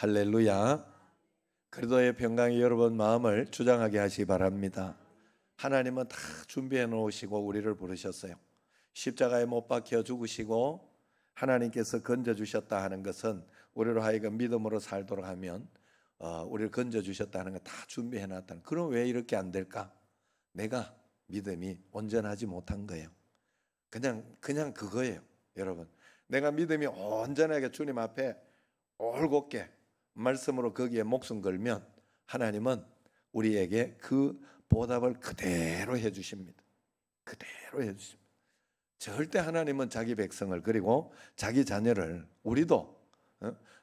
할렐루야. 그리스도의 평강이 여러분 마음을 주장하게 하시기 바랍니다. 하나님은 다 준비해 놓으시고 우리를 부르셨어요. 십자가에 못 박혀 죽으시고 하나님께서 건져주셨다 하는 것은 우리로 하여금 믿음으로 살도록 하면 우리를 건져주셨다 하는 거 다 준비해 놨다는. 그럼 왜 이렇게 안 될까? 내가 믿음이 온전하지 못한 거예요. 그냥 그거예요. 여러분, 내가 믿음이 온전하게 주님 앞에 올곧게 말씀으로 거기에 목숨 걸면 하나님은 우리에게 그 보답을 그대로 해주십니다. 그대로 해주십니다. 절대 하나님은 자기 백성을, 그리고 자기 자녀를, 우리도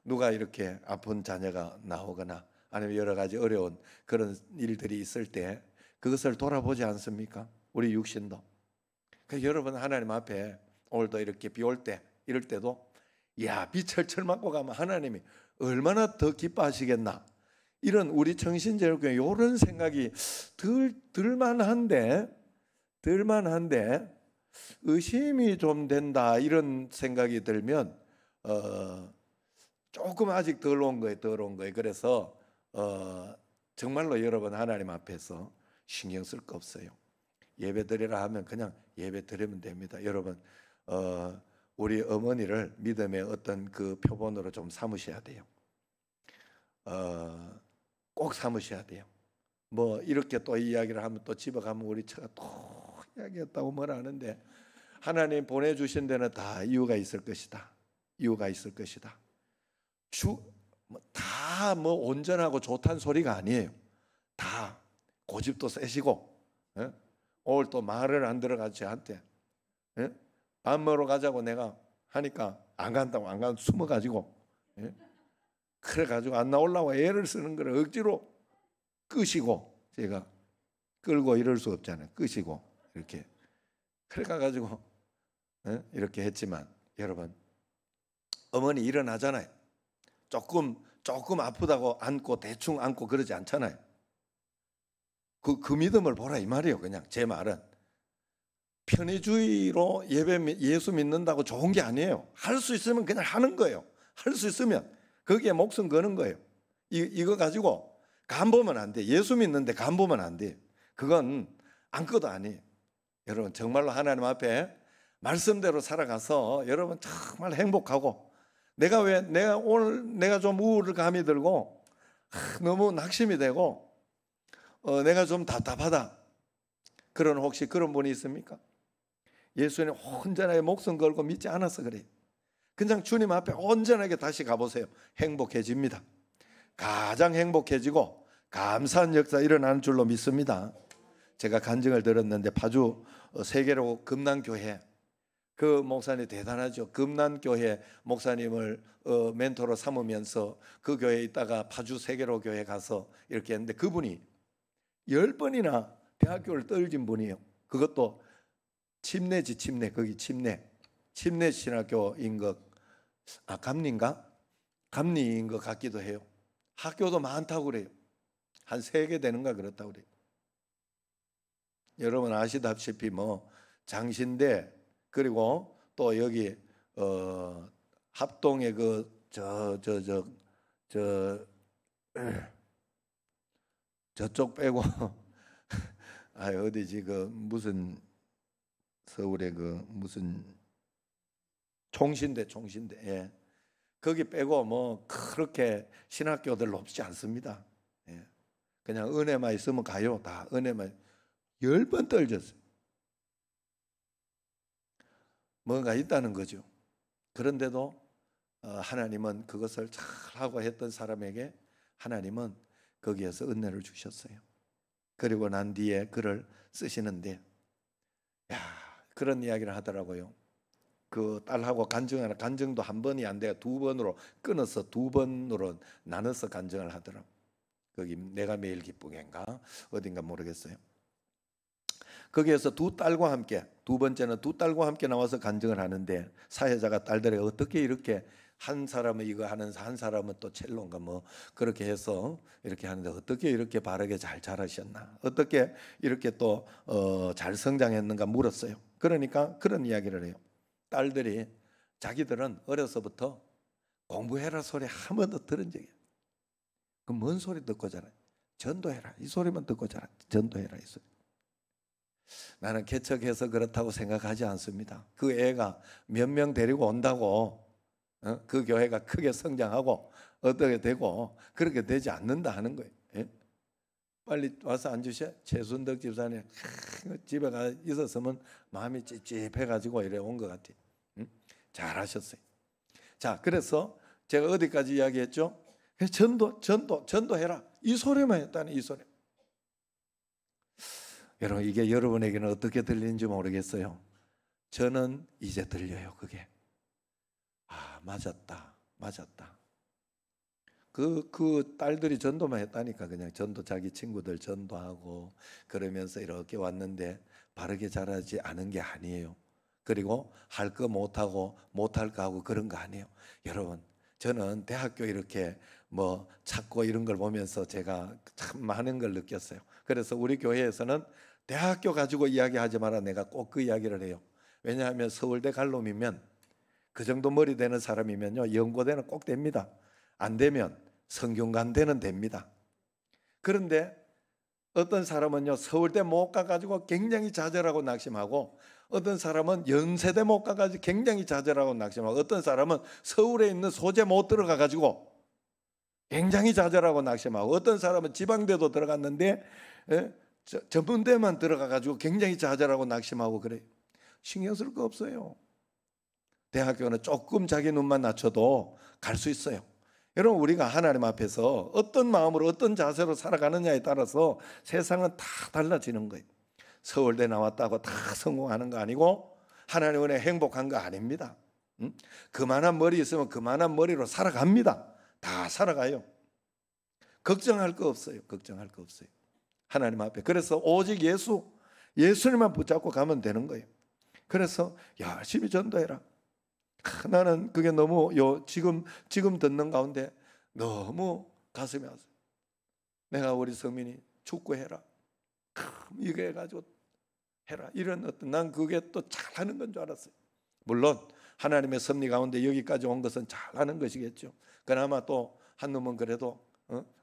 누가 이렇게 아픈 자녀가 나오거나 아니면 여러 가지 어려운 그런 일들이 있을 때 그것을 돌아보지 않습니까? 우리 육신도. 그러니까 여러분, 하나님 앞에 오늘도 이렇게 비 올 때, 이럴 때도 야, 비 철철 맞고 가면 하나님이 얼마나 더 기뻐하시겠나, 이런 우리 청신제일교회 이런 생각이 들만한데 의심이 좀 된다, 이런 생각이 들면 조금 아직 덜 온 거예요. 그래서 정말로 여러분, 하나님 앞에서 신경 쓸 거 없어요. 예배 드리라 하면 그냥 예배 드리면 됩니다. 여러분, 우리 어머니를 믿음의 어떤 그 표본으로 좀 삼으셔야 돼요. 꼭 삼으셔야 돼요. 뭐 이렇게 또 이야기를 하면 또 집에 가면 우리 처가 또 이야기했다고 뭐라 하는데, 하나님 보내주신 데는 다 이유가 있을 것이다. 이유가 있을 것이다. 다 뭐 온전하고 좋다는 소리가 아니에요. 다 고집도 세시고, 오늘 또 말을 안 들어가지 저한테, 밥 먹으러 가자고 내가 하니까 안 간다고, 안 가서 숨어가지고, 그래가지고 안 나오려고 애를 쓰는 거를 억지로 끄시고, 제가 끌고 이럴 수 없잖아요. 끄시고 이렇게 그래가지고 이렇게 했지만, 여러분, 어머니 일어나잖아요. 조금 아프다고 안고 대충 안고 그러지 않잖아요. 그 믿음을 보라 이 말이에요. 그냥 제 말은 편의주의로 예수 믿는다고 좋은 게 아니에요. 할 수 있으면 그냥 하는 거예요. 할 수 있으면 거기에 목숨 거는 거예요. 이거 가지고 간 보면 안 돼. 예수 믿는데 간 보면 안 돼. 그건 아무것도 아니에요. 여러분, 정말로 하나님 앞에 말씀대로 살아가서 여러분 정말 행복하고, 내가 오늘 내가 좀 우울감이 들고 너무 낙심이 되고 내가 좀 답답하다, 그런 혹시 그런 분이 있습니까? 예수님 온전하게 목숨 걸고 믿지 않아서 그래요. 그냥 주님 앞에 온전하게 다시 가보세요. 행복해집니다. 가장 행복해지고 감사한 역사 일어나는 줄로 믿습니다. 제가 간증을 들었는데 파주 세계로 금난교회 그 목사님 대단하죠. 금난교회 목사님을 멘토로 삼으면서 그 교회에 있다가 파주 세계로 교회 가서 이렇게 했는데, 그분이 10번이나 대학교를 떨어진 분이에요. 그것도 침례지, 거기 침례 신학교인 것, 감리인 것 같기도 해요. 학교도 많다고 그래요. 한 3개 되는가 그렇다고 그래요. 여러분 아시다시피 뭐 장신대, 그리고 또 여기 합동의 저쪽 빼고 어디지, 무슨 서울의 무슨 총신대, 예. 거기 빼고 뭐 그렇게 신학교들 높지 않습니다. 예. 그냥 은혜만 있으면 가요. 다 은혜만. 10번 떨어졌어요. 뭔가 있다는 거죠. 그런데도 하나님은 그것을 잘하고 했던 사람에게 하나님은 거기에서 은혜를 주셨어요. 그리고 난 뒤에 글을 쓰시는데, 그런 이야기를 하더라고요. 그 딸하고 간증도 한 번이 안 돼요. 2번으로 끊어서 2번으로 나눠서 간증을 하더라고요. 거기 내가 매일 기쁘게인가 어딘가 모르겠어요. 거기에서 2딸과 함께, 2번째는 2딸과 함께 나와서 간증을 하는데, 사회자가 딸들이 어떻게 이렇게 한 사람은 이거 하는, 한 사람은 또 첼로인가 뭐 그렇게 해서 이렇게 하는데 어떻게 이렇게 바르게 잘 자라셨나, 어떻게 이렇게 또 잘 성장했는가 물었어요. 그러니까 그런 이야기를 해요. 딸들이 자기들은 어려서부터 공부해라 소리 한 번도 들은 적이 없어요. 그 뭔 소리 듣고 자라? 전도해라. 이 소리만 듣고 자라. 전도해라. 이 소리. 나는 개척해서 그렇다고 생각하지 않습니다. 그 애가 몇 명 데리고 온다고 그 교회가 크게 성장하고 어떻게 되고 그렇게 되지 않는다 하는 거예요. 예? 빨리 와서 앉으셔. 최순덕 집사님 집에 가 있었으면 마음이 찝찝해가지고 이래 온 것 같아요. 잘하셨어요. 자, 그래서 제가 어디까지 이야기했죠? 전도해라. 이 소리만 했다니, 이 소리. 여러분, 이게 여러분에게는 어떻게 들리는지 모르겠어요. 저는 이제 들려요, 그게. 아, 맞았다. 그 딸들이 전도만 했다니까. 그냥 전도, 자기 친구들 전도하고 그러면서 이렇게 왔는데 바르게 자라지 않은 게 아니에요. 그리고 할 거 못하고 못할 거 하고 그런 거 아니에요. 여러분, 저는 대학교 이렇게 뭐 찾고 이런 걸 보면서 제가 참 많은 걸 느꼈어요. 그래서 우리 교회에서는 대학교 가지고 이야기하지 마라, 내가 꼭 그 이야기를 해요. 왜냐하면 서울대 갈 놈이면, 그 정도 머리 되는 사람이면요, 연고대는 꼭 됩니다. 안 되면 성균관대는 됩니다. 그런데 어떤 사람은요, 서울대 못 가가지고 굉장히 좌절하고 낙심하고, 어떤 사람은 연세대 못 가가지고 굉장히 좌절하고 낙심하고, 어떤 사람은 서울에 있는 소재 못 들어가가지고 굉장히 좌절하고 낙심하고, 어떤 사람은 지방대도 들어갔는데 전문대만 들어가가지고 굉장히 좌절하고 낙심하고 그래요. 신경 쓸 거 없어요. 대학교는 조금 자기 눈만 낮춰도 갈 수 있어요. 여러분, 우리가 하나님 앞에서 어떤 마음으로 어떤 자세로 살아가느냐에 따라서 세상은 다 달라지는 거예요. 서울대 나왔다고 다 성공하는 거 아니고 하나님 은혜 행복한 거 아닙니다. 그만한 머리 있으면 그만한 머리로 살아갑니다. 다 살아가요. 걱정할 거 없어요. 하나님 앞에. 그래서 오직 예수님만 붙잡고 가면 되는 거예요. 그래서 열심히 전도해라. 나는 그게 너무 지금 듣는 가운데 너무 가슴이 아파요. 내가 우리 성민이 축구해라, 이거 해가지고 해라, 이런 어떤, 난 그게 또 잘하는 건 줄 알았어요. 물론 하나님의 섭리 가운데 여기까지 온 것은 잘하는 것이겠죠. 그나마 또 한 놈은 그래도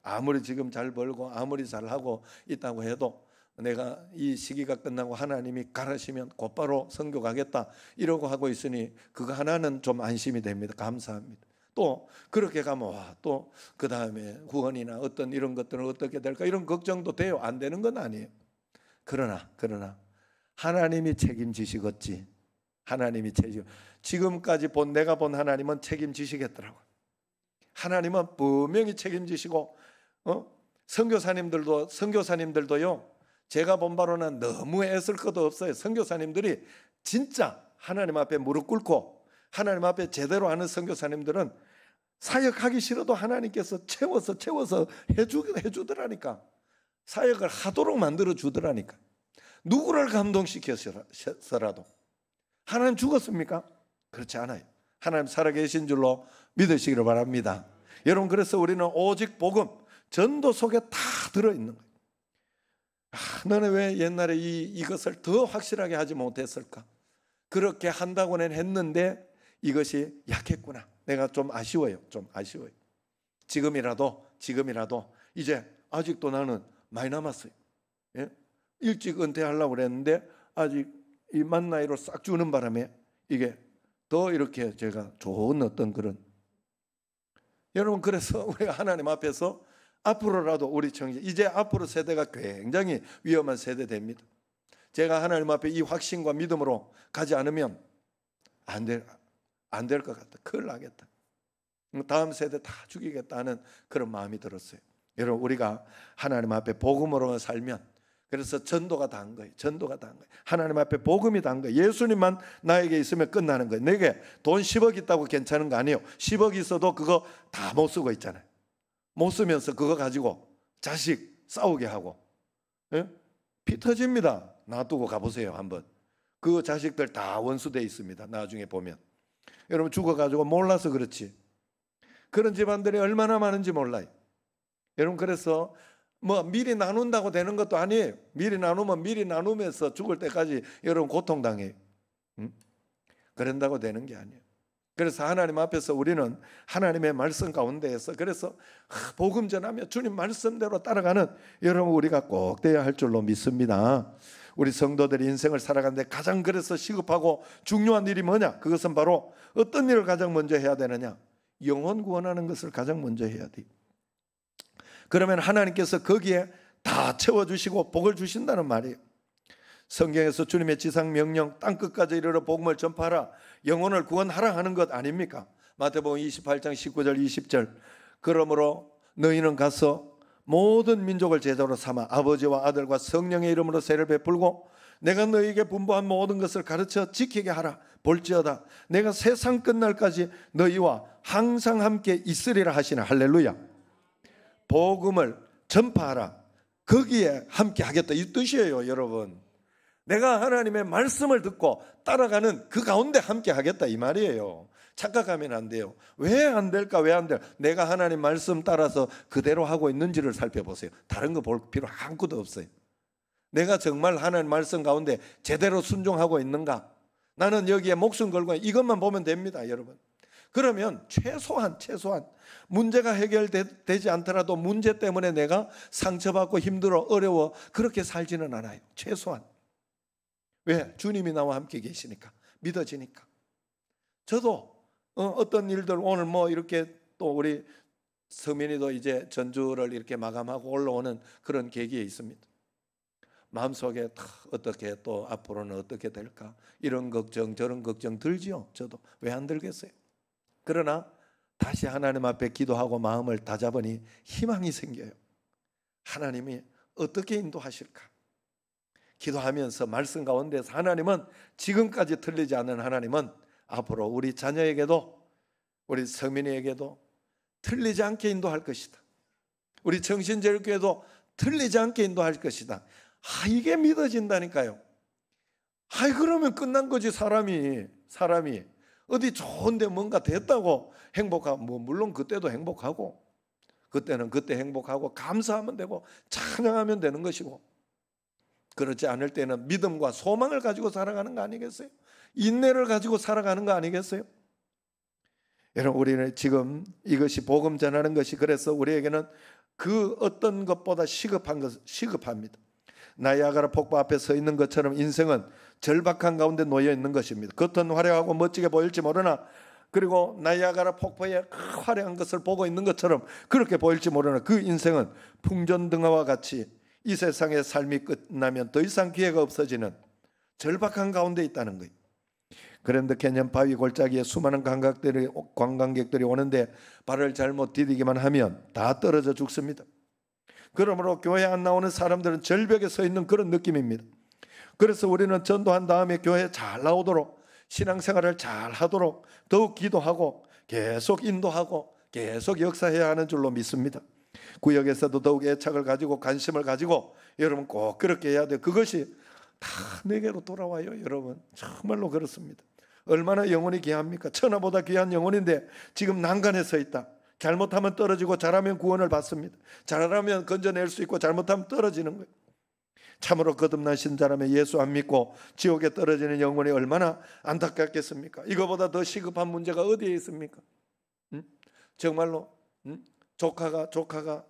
아무리 지금 잘 벌고 아무리 잘하고 있다고 해도 내가 이 시기가 끝나고 하나님이 가르시면 곧바로 선교 가겠다 이러고 하고 있으니 그거 하나는 좀 안심이 됩니다. 감사합니다. 또 그렇게 가면 또 그 다음에 후원이나 어떤 이런 것들은 어떻게 될까 이런 걱정도 돼요. 안 되는 건 아니에요. 그러나 하나님이 책임지시겠지. 하나님이 지금까지 내가 본 하나님은 책임지시겠더라고요. 하나님은 분명히 책임지시고 선교사님들도요, 제가 본 바로는 너무 애쓸 것도 없어요. 선교사님들이 진짜 하나님 앞에 무릎 꿇고 하나님 앞에 제대로 하는 선교사님들은 사역하기 싫어도 하나님께서 채워서 해주더라니까. 사역을 하도록 만들어 주더라니까. 누구를 감동시켜서라도. 하나님 죽었습니까? 그렇지 않아요. 하나님 살아계신 줄로 믿으시기를 바랍니다. 여러분, 그래서 우리는 오직 복음, 전도 속에 다 들어있는 거예요. 너는 왜 옛날에 이것을 더 확실하게 하지 못했을까? 그렇게 한다고는 했는데 이것이 약했구나. 내가 좀 아쉬워요. 지금이라도 이제 아직도 나는 많이 남았어요. 예? 일찍 은퇴하려고 그랬는데 아직 이 만 나이로 싹 주는 바람에 이게 더 이렇게 제가 좋은 어떤 그런, 여러분, 그래서 우리가 하나님 앞에서 앞으로라도 우리 청지, 이제 앞으로 세대가 굉장히 위험한 세대 됩니다. 제가 하나님 앞에 이 확신과 믿음으로 가지 않으면 안 될 것 같다. 큰일 나겠다. 다음 세대 다 죽이겠다는 그런 마음이 들었어요. 여러분, 우리가 하나님 앞에 복음으로 살면, 그래서 전도가 다 한 거예요. 하나님 앞에 복음이 다 한 거예요. 예수님만 나에게 있으면 끝나는 거예요. 내게 돈 10억 있다고 괜찮은 거 아니에요. 10억 있어도 그거 다 못 쓰고 있잖아요. 못 쓰면서 그거 가지고 자식 싸우게 하고, 예? 피 터집니다. 놔두고 가보세요 한번. 그 자식들 다 원수돼 있습니다. 나중에 보면. 여러분, 죽어가지고 몰라서 그렇지 그런 집안들이 얼마나 많은지 몰라요. 여러분, 그래서 뭐 미리 나눈다고 되는 것도 아니에요. 미리 나누면서 죽을 때까지 여러분 고통당해요. 그런다고 되는 게 아니에요. 그래서 하나님 앞에서 우리는 하나님의 말씀 가운데에서 그래서 복음 전하며 주님 말씀대로 따라가는 여러분 우리가 꼭 되어야 할 줄로 믿습니다. 우리 성도들이 인생을 살아가는데 가장 그래서 시급하고 중요한 일이 뭐냐? 그것은 바로 어떤 일을 가장 먼저 해야 되느냐? 영혼 구원하는 것을 가장 먼저 해야 돼. 그러면 하나님께서 거기에 다 채워주시고 복을 주신다는 말이에요. 성경에서 주님의 지상 명령 땅끝까지 이르러 복음을 전파하라, 영혼을 구원하라 하는 것 아닙니까? 마태복음 28장 19절 20절 그러므로 너희는 가서 모든 민족을 제자로 삼아 아버지와 아들과 성령의 이름으로 세를 베풀고 내가 너희에게 분부한 모든 것을 가르쳐 지키게 하라. 볼지어다 내가 세상 끝날까지 너희와 항상 함께 있으리라 하시나. 할렐루야. 복음을 전파하라, 거기에 함께 하겠다 이 뜻이에요. 여러분, 내가 하나님의 말씀을 듣고 따라가는 그 가운데 함께 하겠다 이 말이에요. 착각하면 안 돼요. 왜 안 될까? 왜 안 돼? 내가 하나님 말씀 따라서 그대로 하고 있는지를 살펴보세요. 다른 거 볼 필요 아무것도 없어요. 내가 정말 하나님 말씀 가운데 제대로 순종하고 있는가? 나는 여기에 목숨 걸고 이것만 보면 됩니다, 여러분. 그러면 최소한 문제가 해결되지 않더라도 문제 때문에 내가 상처받고 힘들어 어려워 그렇게 살지는 않아요. 최소한. 왜? 주님이 나와 함께 계시니까, 믿어지니까. 저도 어떤 일들 오늘 뭐 이렇게 또 우리 서민이도 이제 전주를 이렇게 마감하고 올라오는 그런 계기에 있습니다. 마음속에 어떻게 또 앞으로는 어떻게 될까 이런 걱정 저런 걱정 들지요. 저도 왜 안 들겠어요. 그러나 다시 하나님 앞에 기도하고 마음을 다잡으니 희망이 생겨요. 하나님이 어떻게 인도하실까? 기도하면서 말씀 가운데서 하나님은 지금까지 틀리지 않는 하나님은 앞으로 우리 자녀에게도 우리 서민이에게도 틀리지 않게 인도할 것이다. 우리 정신제일교회도 틀리지 않게 인도할 것이다. 이게 믿어진다니까요. 그러면 끝난 거지. 사람이 어디 좋은데 뭔가 됐다고 행복하고, 뭐 물론 그때도 행복하고, 그때는 그때 행복하고 감사하면 되고 찬양하면 되는 것이고, 그렇지 않을 때는 믿음과 소망을 가지고 살아가는 거 아니겠어요? 인내를 가지고 살아가는 거 아니겠어요? 여러분, 우리는 지금 이것이 복음 전하는 것이 그래서 우리에게는 그 어떤 것보다 시급합니다. 나이아가라 폭포 앞에 서 있는 것처럼 인생은 절박한 가운데 놓여 있는 것입니다. 겉은 화려하고 멋지게 보일지 모르나, 그리고 나이아가라 폭포의 그 화려한 것을 보고 있는 것처럼 그렇게 보일지 모르나 그 인생은 풍전등화와 같이 이 세상의 삶이 끝나면 더 이상 기회가 없어지는 절박한 가운데 있다는 거예요. 그랜드 캐년 바위 골짜기에 수많은 관광객들이 오는데 발을 잘못 디디기만 하면 다 떨어져 죽습니다. 그러므로 교회 안 나오는 사람들은 절벽에 서 있는 그런 느낌입니다. 그래서 우리는 전도한 다음에 교회 잘 나오도록, 신앙생활을 잘 하도록 더욱 기도하고 계속 인도하고 계속 역사해야 하는 줄로 믿습니다. 구역에서도 더욱 애착을 가지고 관심을 가지고 여러분 꼭 그렇게 해야 돼요. 그것이 다 내게로 돌아와요. 여러분, 정말로 그렇습니다. 얼마나 영혼이 귀합니까? 천하보다 귀한 영혼인데 지금 난간에 서 있다. 잘못하면 떨어지고 잘하면 구원을 받습니다. 잘하면 건져낼 수 있고 잘못하면 떨어지는 거예요. 참으로 거듭나신 자라면 예수 안 믿고 지옥에 떨어지는 영혼이 얼마나 안타깝겠습니까? 이거보다 더 시급한 문제가 어디에 있습니까? 정말로 조카가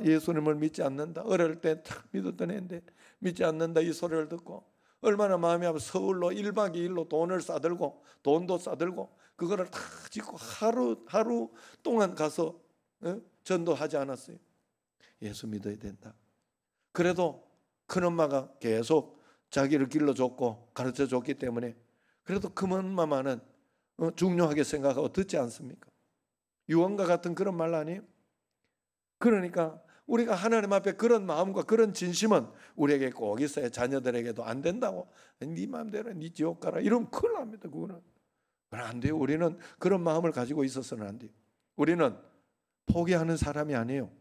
예수님을 믿지 않는다. 어릴 때 탁 믿었던 애인데 믿지 않는다 이 소리를 듣고 얼마나 마음이 아파. 서울로 1박 2일로 돈도 싸들고 그거를 다 짓고 하루 동안 가서 전도하지 않았어요. 예수 믿어야 된다. 그래도 큰엄마가 계속 자기를 길러줬고 가르쳐줬기 때문에 그래도 큰엄마는 중요하게 생각하고 듣지 않습니까? 유언과 같은 그런 말 아니에요? 그러니까 우리가 하나님 앞에 그런 마음과 그런 진심은 우리에게 꼭 있어야 자녀들에게도 안 된다고 네 마음대로 네 지옥 가라 이러면 큰일 납니다. 그거는 안 돼요. 우리는 그런 마음을 가지고 있어서는 안 돼요. 우리는 포기하는 사람이 아니에요.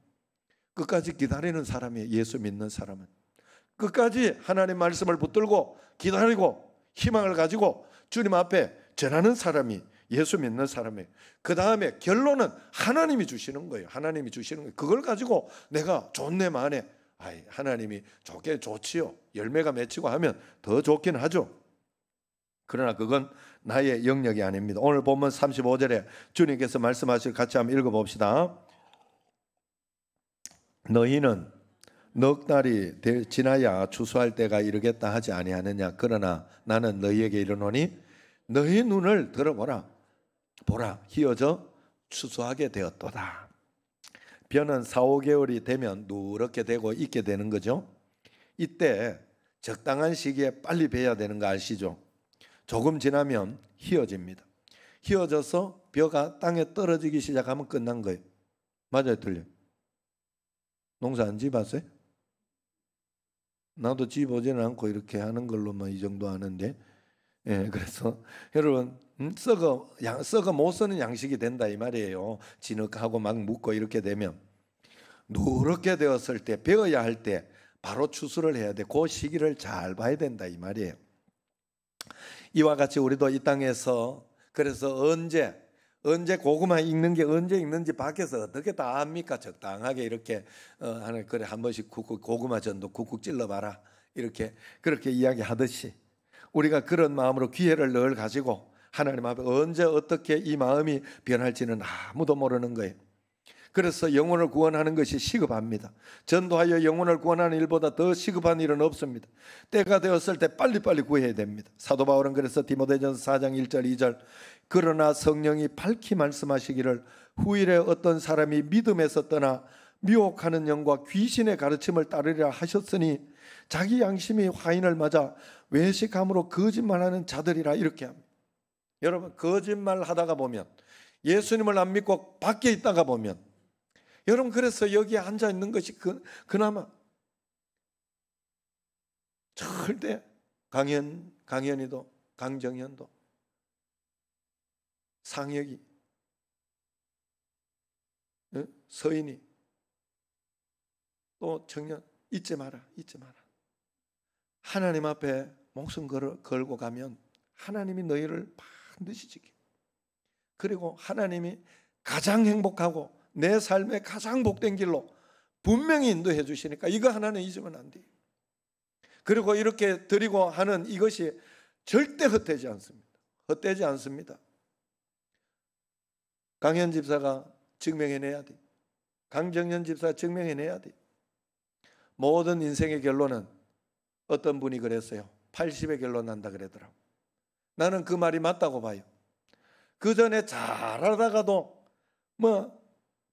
끝까지 기다리는 사람이에요. 예수 믿는 사람은 끝까지 하나님 말씀을 붙들고 기다리고 희망을 가지고 주님 앞에 전하는 사람이 예수 믿는 사람이에요. 그 다음에 결론은 하나님이 주시는 거예요. 하나님이 주시는 거예요. 그걸 가지고 내가 좋네 마네 하나님이 좋게 좋지요. 열매가 맺히고 하면 더 좋긴 하죠. 그러나 그건 나의 영역이 아닙니다. 오늘 본문 35절에 주님께서 말씀하실 같이 한번 읽어봅시다. 너희는 넉 달이 지나야 추수할 때가 이르겠다 하지 아니하느냐. 그러나 나는 너희에게 이르노니 너희 눈을 들어보라. 보라, 희어져 추수하게 되었도다. 벼는 4, 5개월이 되면 누렇게 되고 익게 되는 거죠. 이때 적당한 시기에 빨리 베야 되는 거 아시죠? 조금 지나면 희어집니다. 희어져서 벼가 땅에 떨어지기 시작하면 끝난 거예요. 맞아요, 틀려요? 농사 안 지어봤어요? 나도 지어보지는 않고 이렇게 하는 걸로만 이 정도 아는데, 예, 그래서 여러분 썩어 못 쓰는 양식이 된다 이 말이에요. 진흙하고 막 묻고 이렇게 되면 누렇게 되었을 때, 베어야 할 때 바로 추수를 해야 돼. 그 시기를 잘 봐야 된다 이 말이에요. 이와 같이 우리도 이 땅에서 그래서 언제 고구마 익는 게 언제 익는지 밖에서 어떻게 다 압니까? 적당하게 이렇게 그래 한 번씩 쿡쿡 고구마 전도 쿡쿡 찔러봐라 이렇게 그렇게 이야기하듯이 우리가 그런 마음으로 기회를 늘 가지고 하나님 앞에 언제 어떻게 이 마음이 변할지는 아무도 모르는 거예요. 그래서 영혼을 구원하는 것이 시급합니다. 전도하여 영혼을 구원하는 일보다 더 시급한 일은 없습니다. 때가 되었을 때 빨리빨리 구해야 됩니다. 사도 바울은 그래서 디모데전서 4장 1절 2절 그러나 성령이 밝히 말씀하시기를 후일에 어떤 사람이 믿음에서 떠나 미혹하는 영과 귀신의 가르침을 따르리라 하셨으니 자기 양심이 화인을 맞아 외식함으로 거짓말하는 자들이라 이렇게 합니다. 여러분 거짓말 하다가 보면 예수님을 안 믿고 밖에 있다가 보면 여러분 그래서 여기에 앉아 있는 것이 그나마 절대 강현이도 강정현도 상혁이 서인이 또 청년 잊지 마라. 하나님 앞에 목숨 걸고 가면 하나님이 너희를 반드시 지켜. 그리고 하나님이 가장 행복하고 내 삶의 가장 복된 길로 분명히 인도해 주시니까 이거 하나는 잊으면 안 돼요. 그리고 이렇게 드리고 하는 이것이 절대 헛되지 않습니다. 강현 집사가 증명해내야 돼. 강정현 집사가 증명해내야 돼. 모든 인생의 결론은 어떤 분이 그랬어요. 80에 결론난다 그러더라고. 나는 그 말이 맞다고 봐요. 그 전에 잘하다가도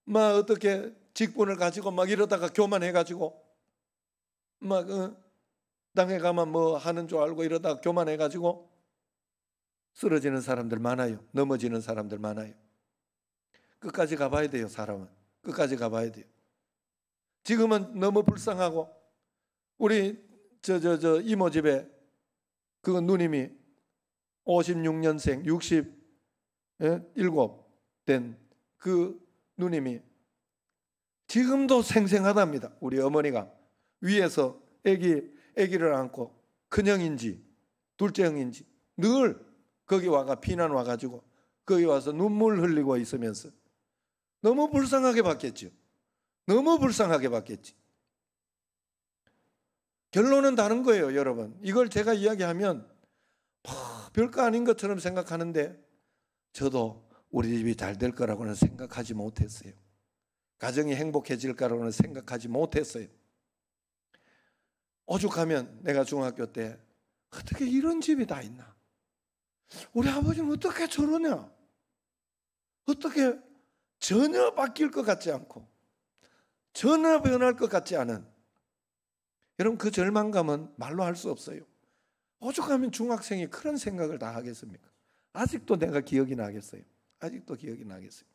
어떻게 직분을 가지고 막 이러다가 교만해가지고 땅에 가면 뭐 하는 줄 알고 이러다가 교만해가지고 쓰러지는 사람들 많아요. 넘어지는 사람들 많아요. 끝까지 가봐야 돼요. 사람은 끝까지 가봐야 돼요. 지금은 너무 불쌍하고 우리 이모 집에 그 누님이 56년생 67 된 그 누님이 지금도 생생하답니다. 우리 어머니가 위에서 아기를 안고 큰형인지 둘째 형인지 늘 거기 와가 피난 와가지고 거기 와서 눈물 흘리고 있으면서 너무 불쌍하게 봤겠죠. 너무 불쌍하게 봤겠지. 결론은 다른 거예요, 여러분. 이걸 제가 이야기하면 별거 아닌 것처럼 생각하는데 저도 우리 집이 잘 될 거라고는 생각하지 못했어요. 가정이 행복해질 거라고는 생각하지 못했어요. 오죽하면 내가 중학교 때 어떻게 이런 집이 다 있나? 우리 아버지는 어떻게 저러냐? 어떻게 전혀 바뀔 것 같지 않고 전혀 변할 것 같지 않은 여러분 그 절망감은 말로 할 수 없어요. 오죽하면 중학생이 그런 생각을 다 하겠습니까? 아직도 내가 기억이 나겠어요. 아직도 기억이 나겠어요.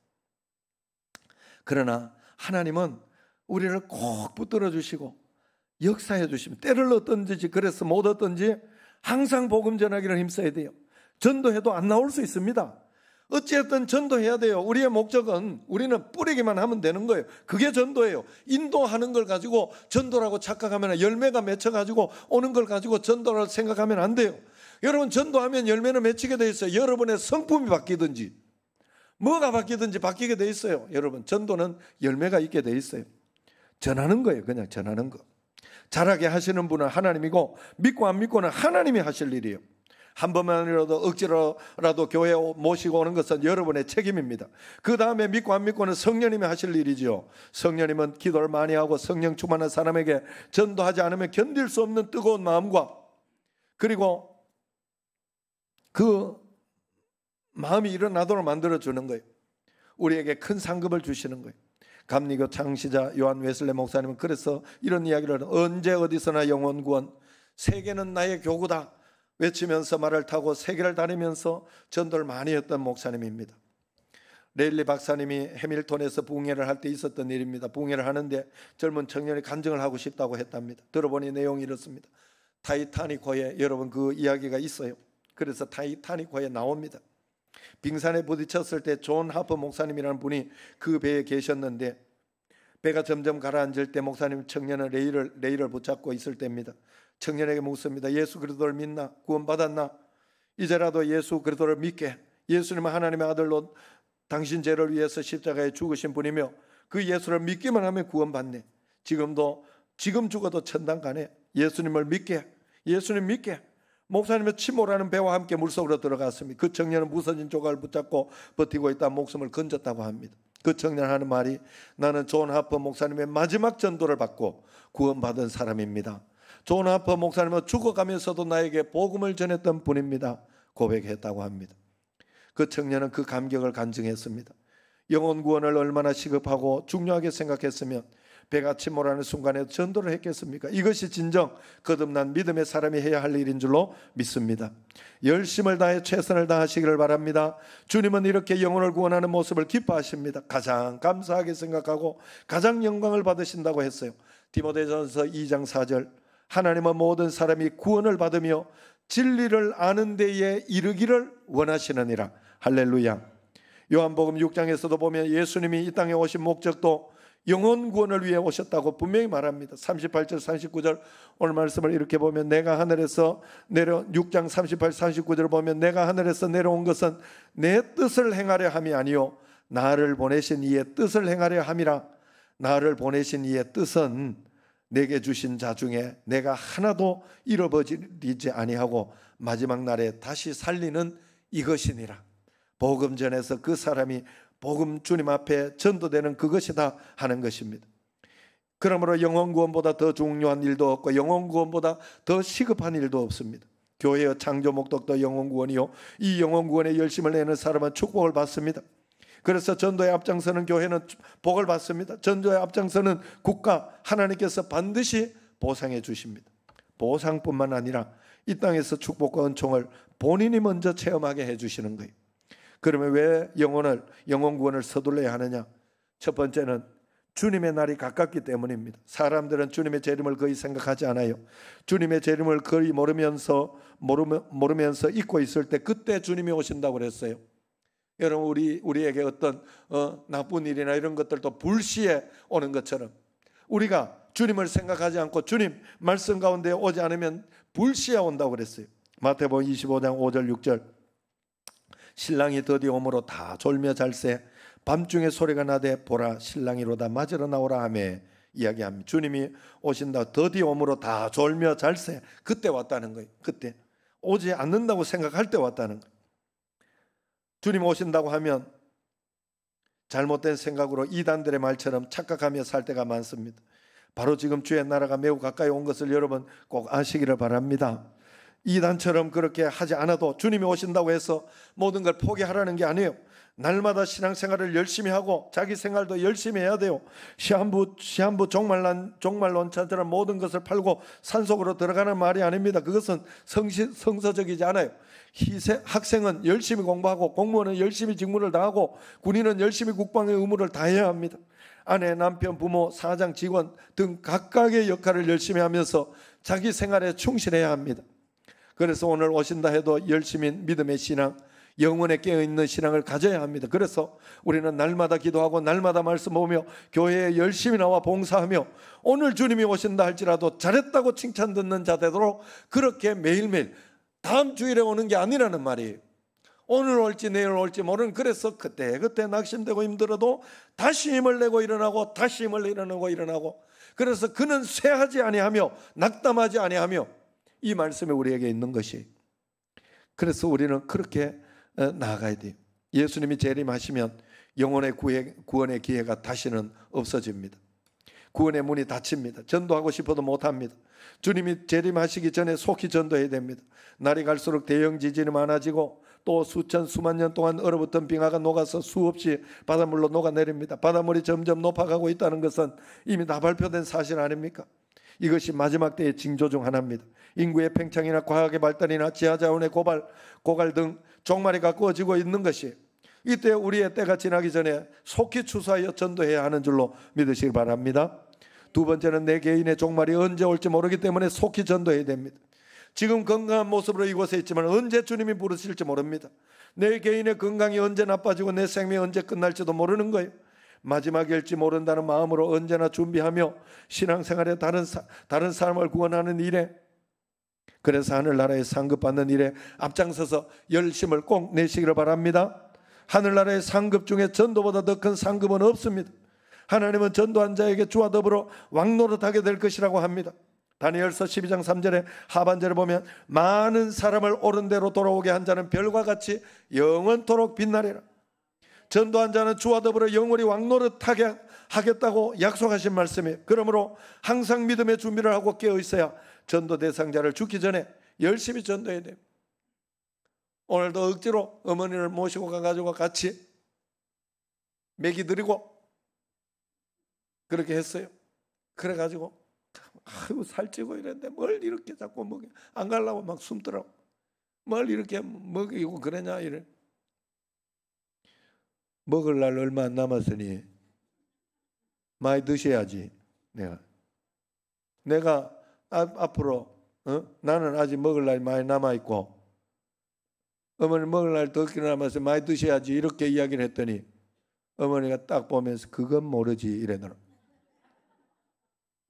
그러나 하나님은 우리를 꼭 붙들어 주시고 역사해 주시면 때를 얻든지 그래서 못 얻든지 항상 복음 전하기를 힘써야 돼요. 전도해도 안 나올 수 있습니다. 어찌됐든 전도해야 돼요. 우리의 목적은 우리는 뿌리기만 하면 되는 거예요. 그게 전도예요. 인도하는 걸 가지고 전도라고 착각하면 열매가 맺혀가지고 오는 걸 가지고 전도라고 생각하면 안 돼요. 여러분 전도하면 열매는 맺히게 돼 있어요. 여러분의 성품이 바뀌든지 뭐가 바뀌든지 바뀌게 돼 있어요. 여러분 전도는 열매가 있게 돼 있어요. 전하는 거예요. 그냥 전하는 거. 잘하게 하시는 분은 하나님이고 믿고 안 믿고는 하나님이 하실 일이에요. 한 번만이라도 억지로라도 교회에 모시고 오는 것은 여러분의 책임입니다. 그 다음에 믿고 안 믿고는 성령님이 하실 일이죠. 성령님은 기도를 많이 하고 성령 충만한 사람에게 전도하지 않으면 견딜 수 없는 뜨거운 마음과, 그리고 그 마음이 일어나도록 만들어주는 거예요. 우리에게 큰 상급을 주시는 거예요. 감리교 창시자 요한 웨슬레 목사님은 그래서 이런 이야기를 언제 어디서나 영혼 구원, 세계는 나의 교구다 외치면서 말을 타고 세계를 다니면서 전도를 많이 했던 목사님입니다. 레일리 박사님이 해밀턴에서 부흥회를 할 때 있었던 일입니다. 부흥회를 하는데 젊은 청년이 간증을 하고 싶다고 했답니다. 들어보니 내용이 이렇습니다. 타이타닉호에, 여러분 그 이야기가 있어요. 그래서 타이타닉호에 나옵니다. 빙산에 부딪혔을 때 존 하퍼 목사님이라는 분이 그 배에 계셨는데, 배가 점점 가라앉을 때 목사님 청년은 레일을 붙잡고 있을 때입니다. 청년에게 묻습니다. 예수 그리스도를 믿나? 구원받았나? 이제라도 예수 그리스도를 믿게. 예수님은 하나님의 아들로 당신 죄를 위해서 십자가에 죽으신 분이며 그 예수를 믿기만 하면 구원받네. 지금 죽어도 천당 가네. 예수님을 믿게. 예수님 믿게. 목사님은 침몰하는 배와 함께 물속으로 들어갔습니다. 그 청년은 부서진 조각을 붙잡고 버티고 있다 목숨을 건졌다고 합니다. 그 청년 하는 말이, 나는 존 하퍼 목사님의 마지막 전도를 받고 구원받은 사람입니다. 존 하퍼 목사님은 죽어가면서도 나에게 복음을 전했던 분입니다. 고백했다고 합니다. 그 청년은 그 감격을 간증했습니다. 영혼 구원을 얼마나 시급하고 중요하게 생각했으면 배가 침몰하는 순간에 전도를 했겠습니까? 이것이 진정 거듭난 믿음의 사람이 해야 할 일인 줄로 믿습니다. 열심을 다해 최선을 다하시기를 바랍니다. 주님은 이렇게 영혼을 구원하는 모습을 기뻐하십니다. 가장 감사하게 생각하고 가장 영광을 받으신다고 했어요. 디모데전서 2장 4절, 하나님은 모든 사람이 구원을 받으며 진리를 아는 데에 이르기를 원하시느니라. 할렐루야. 요한복음 6장에서도 보면 예수님이 이 땅에 오신 목적도 영혼 구원을 위해 오셨다고 분명히 말합니다. 38절 39절 오늘 말씀을 이렇게 보면, 내가 하늘에서 6장 38, 39절을 보면, 내가 하늘에서 내려온 것은 내 뜻을 행하려 함이 아니요 나를 보내신 이의 뜻을 행하려 함이라. 나를 보내신 이의 뜻은 내게 주신 자 중에 내가 하나도 잃어버리지 아니하고 마지막 날에 다시 살리는 이것이니라. 복음 전에서 그 사람이 복음 주님 앞에 전도되는 그것이다 하는 것입니다. 그러므로 영혼 구원보다 더 중요한 일도 없고 영혼 구원보다 더 시급한 일도 없습니다. 교회의 창조 목적도 영혼 구원이요, 이 영혼 구원에 열심을 내는 사람은 축복을 받습니다. 그래서 전도에 앞장서는 교회는 복을 받습니다. 전도에 앞장서는 국가, 하나님께서 반드시 보상해 주십니다. 보상뿐만 아니라 이 땅에서 축복과 은총을 본인이 먼저 체험하게 해주시는 거예요. 그러면 왜 영혼 구원을 서둘러야 하느냐? 첫 번째는 주님의 날이 가깝기 때문입니다. 사람들은 주님의 재림을 거의 생각하지 않아요. 주님의 재림을 거의 모르면서 잊고 있을 때 그때 주님이 오신다고 그랬어요. 여러분, 우리에게 어떤 나쁜 일이나 이런 것들도 불시에 오는 것처럼 우리가 주님을 생각하지 않고 주님 말씀 가운데 오지 않으면 불시에 온다고 그랬어요. 마태복음 25장 5절 6절, 신랑이 드디어 오므로 다 졸며 잘새 밤중에 소리가 나되 보라 신랑이로다 맞으러 나오라 하며 이야기합니다. 주님이 오신다, 드디어 오므로 다 졸며 잘새, 그때 왔다는 거예요. 그때 오지 않는다고 생각할 때 왔다는 거예요. 주님 오신다고 하면 잘못된 생각으로 이단들의 말처럼 착각하며 살 때가 많습니다. 바로 지금 주의 나라가 매우 가까이 온 것을 여러분 꼭 아시기를 바랍니다. 이단처럼 그렇게 하지 않아도 주님이 오신다고 해서 모든 걸 포기하라는 게 아니에요. 날마다 신앙생활을 열심히 하고 자기 생활도 열심히 해야 돼요. 시한부 종말론자처럼 모든 것을 팔고 산속으로 들어가는 말이 아닙니다. 그것은 성서적이지 않아요. 학생은 열심히 공부하고, 공무원은 열심히 직무를 다하고, 군인은 열심히 국방의 의무를 다해야 합니다. 아내, 남편, 부모, 사장, 직원 등 각각의 역할을 열심히 하면서 자기 생활에 충실해야 합니다. 그래서 오늘 오신다 해도 열심히 믿음의 신앙, 영혼에 깨어있는 신앙을 가져야 합니다. 그래서 우리는 날마다 기도하고 날마다 말씀 보며 교회에 열심히 나와 봉사하며, 오늘 주님이 오신다 할지라도 잘했다고 칭찬 듣는 자 되도록 그렇게 매일매일, 다음 주일에 오는 게 아니라는 말이에요. 오늘 올지 내일 올지 모르는, 그래서 그때 낙심되고 힘들어도 다시 힘을 내고 일어나고 다시 힘을 일어나고, 그래서 그는 쇠하지 아니하며 낙담하지 아니하며, 이 말씀이 우리에게 있는 것이 그래서 우리는 그렇게 나아가야 돼요. 예수님이 재림하시면 영혼의 구원의 기회가 다시는 없어집니다. 구원의 문이 닫힙니다. 전도하고 싶어도 못합니다. 주님이 재림하시기 전에 속히 전도해야 됩니다. 날이 갈수록 대형 지진이 많아지고 또 수천 수만 년 동안 얼어붙은 빙하가 녹아서 수없이 바닷물로 녹아내립니다. 바닷물이 점점 높아가고 있다는 것은 이미 다 발표된 사실 아닙니까? 이것이 마지막 때의 징조 중 하나입니다. 인구의 팽창이나 과학의 발달이나 지하자원의 고갈 등 종말이 가까워지고 있는 것이 이때 우리의 때가 지나기 전에 속히 추수하여 전도해야 하는 줄로 믿으시기 바랍니다. 두 번째는 내 개인의 종말이 언제 올지 모르기 때문에 속히 전도해야 됩니다. 지금 건강한 모습으로 이곳에 있지만 언제 주님이 부르실지 모릅니다. 내 개인의 건강이 언제 나빠지고 내 생명이 언제 끝날지도 모르는 거예요. 마지막일지 모른다는 마음으로 언제나 준비하며 신앙생활에 다른 사람을 구원하는 일에, 그래서 하늘나라에 상급받는 일에 앞장서서 열심을 꼭 내시기를 바랍니다. 하늘나라의 상급 중에 전도보다 더 큰 상급은 없습니다. 하나님은 전도한 자에게 주와 더불어 왕노릇하게 될 것이라고 합니다. 다니엘서 12장 3절에 하반절에 보면 많은 사람을 옳은 대로 돌아오게 한 자는 별과 같이 영원토록 빛나리라. 전도한 자는 주와 더불어 영원히 왕노릇하게 하겠다고 약속하신 말씀이에요. 그러므로 항상 믿음의 준비를 하고 깨어 있어야 전도 대상자를 죽기 전에 열심히 전도해야 돼요. 오늘도 억지로 어머니를 모시고 가가지고 같이 먹이 드리고 그렇게 했어요. 그래가지고 아이고 살찌고 이랬는데 뭘 이렇게 자꾸 먹여, 안 가려고 막 숨더라고. 뭘 이렇게 먹이고 그러냐 이래. 먹을 날 얼마 안 남았으니 많이 드셔야지. 내가 앞으로 나는 아직 먹을 날이 많이 남아있고 어머니 먹을 날 더 남아서 많이 드셔야지 이렇게 이야기를 했더니 어머니가 딱 보면서 그건 모르지 이래더라.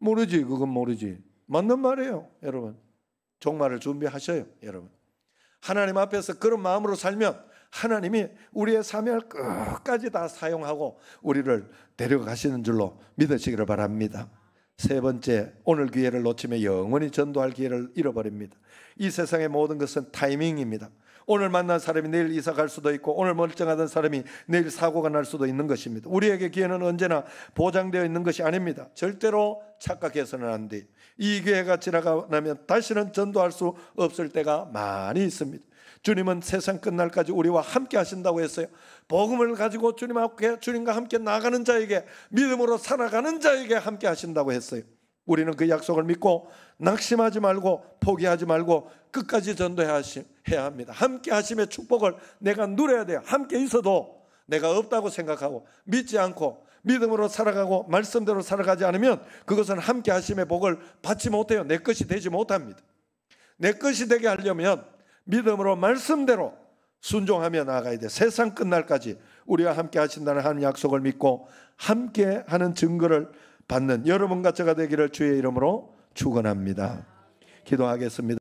모르지, 그건 모르지. 맞는 말이에요, 여러분. 종말을 준비하셔요, 여러분. 하나님 앞에서 그런 마음으로 살면 하나님이 우리의 삶을 끝까지 다 사용하고 우리를 데려가시는 줄로 믿으시기를 바랍니다. 세 번째, 오늘 기회를 놓치면 영원히 전도할 기회를 잃어버립니다. 이 세상의 모든 것은 타이밍입니다. 오늘 만난 사람이 내일 이사 갈 수도 있고 오늘 멀쩡하던 사람이 내일 사고가 날 수도 있는 것입니다. 우리에게 기회는 언제나 보장되어 있는 것이 아닙니다. 절대로 착각해서는 안 돼요. 이 기회가 지나가면 다시는 전도할 수 없을 때가 많이 있습니다. 주님은 세상 끝날까지 우리와 함께 하신다고 했어요. 복음을 가지고 주님과 함께 나가는 자에게, 믿음으로 살아가는 자에게 함께 하신다고 했어요. 우리는 그 약속을 믿고 낙심하지 말고 포기하지 말고 끝까지 전도해야 합니다. 함께 하심의 축복을 내가 누려야 돼요. 함께 있어도 내가 없다고 생각하고 믿지 않고 믿음으로 살아가고 말씀대로 살아가지 않으면 그것은 함께 하심의 복을 받지 못해요. 내 것이 되지 못합니다. 내 것이 되게 하려면 믿음으로 말씀대로 순종하며 나아가야 돼. 세상 끝날까지 우리와 함께 하신다는 하나님 약속을 믿고 함께 하는 증거를 받는 여러분과 제가 되기를 주의 이름으로 축원합니다. 기도하겠습니다.